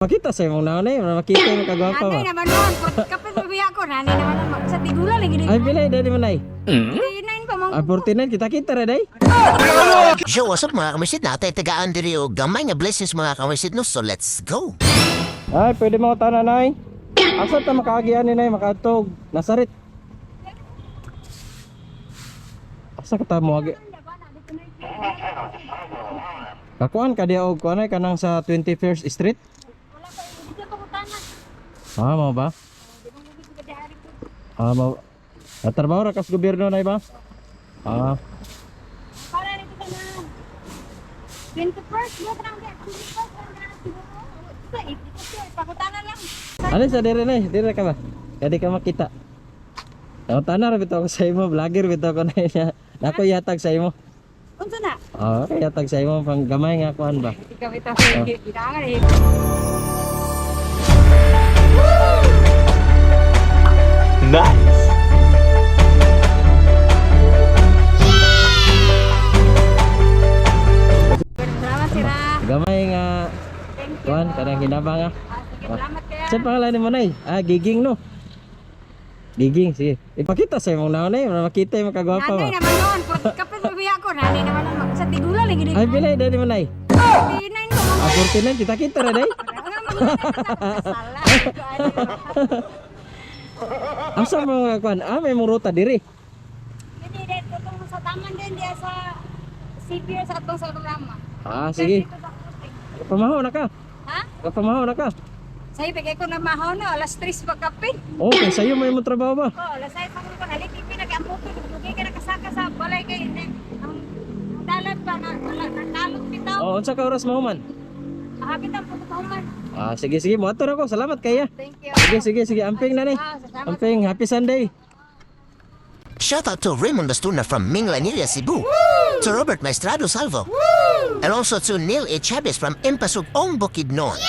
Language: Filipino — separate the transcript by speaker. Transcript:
Speaker 1: Makita sa imong nanay, makita yung kagwapa ba?
Speaker 2: Nanay naman noon, kapit sabi ako, nanay naman sa tigulan lagi din.
Speaker 1: Ay, pilay, dali man ay.
Speaker 2: 49 pa mga.
Speaker 1: Ay, 49, kita-kita rin ay.
Speaker 3: Yo, what's up mga kamisit na? Tagaan diri o gamay nga blessings mga kamisit no, so let's go!
Speaker 1: Ay, pwede mo tanan ay. Asa ta makagian ni nay makatog? Nasarit. Asa ka ta mo agi? Kakuan ka dia og kuan ay kanang sa 21st Street?
Speaker 2: Wala pa dito ko tanan.
Speaker 1: Ah, mo ba? Ah, mo. Natrabaho ra kas gobyerno nay ba? Ah,
Speaker 2: Para nito tanan. 21st mo trang dia. 21st na siguro. Sa ito siya, pakutanan lang.
Speaker 1: ano sa dire nay? Dire ka ba? Kadi ka makita. Ako tanar bitaw ko sa imo, vlogger bitaw ko na niya. Nako yatag sa imo.
Speaker 2: Unsa na?
Speaker 1: Ah, yatag sa imo pang gamay nga kuan ba?
Speaker 2: Ikaw ito gidangan eh.
Speaker 4: Nice.
Speaker 2: Salamat sira.
Speaker 1: Gamay nga
Speaker 2: Thank you.
Speaker 1: kuan kanang hinaba nga.
Speaker 2: Sige, salamat kaya.
Speaker 1: Sa pangalan ni mo nay? Ah, Giging no. Giging, sige. Ipakita sa imong nanay, makita yung kagwapa
Speaker 2: Nanay
Speaker 1: ba?
Speaker 2: naman noon, kapit sabi ako, nanay naman sa tigulan lagi din.
Speaker 1: Ay, pilay, dali man ay.
Speaker 2: 49 pa mga.
Speaker 1: Ah, 49, kita-kita rin ay.
Speaker 2: Salah.
Speaker 1: Asa mo nga kuan? Ah, may mong ruta diri.
Speaker 2: Hindi din tutong sa taman din dia sa CPR sa atong sa programa.
Speaker 1: Ah, sige.
Speaker 2: Dito sa Kuting.
Speaker 1: Pamahaw na ka.
Speaker 2: Ha?
Speaker 1: Kapamahaw na ka.
Speaker 2: Say bigay ko na mahaw no, alas 3 pagkape.
Speaker 1: Okay, sa'yo may mong trabaho ba?
Speaker 2: Oh, alas 6 pa ko haliki pinag-amputo, dugay ka nakasaka sa balay kay ang dalan pa na nalot bitaw.
Speaker 1: Oh, unsa ka oras mo man?
Speaker 2: Hapit ang pagkahuman.
Speaker 1: Ah, sige, sige. Motor ako. Salamat kaya.
Speaker 2: Thank you.
Speaker 1: Sige, sige, sige. Amping na ni.
Speaker 2: Salamat.
Speaker 1: Amping, happy Sunday.
Speaker 3: Shout out to Raymond Bastuna from Minglanilla, Cebu, to Robert Maestrado Salvo, and also to Neil A. Chavez from Impasug, Bukidnon.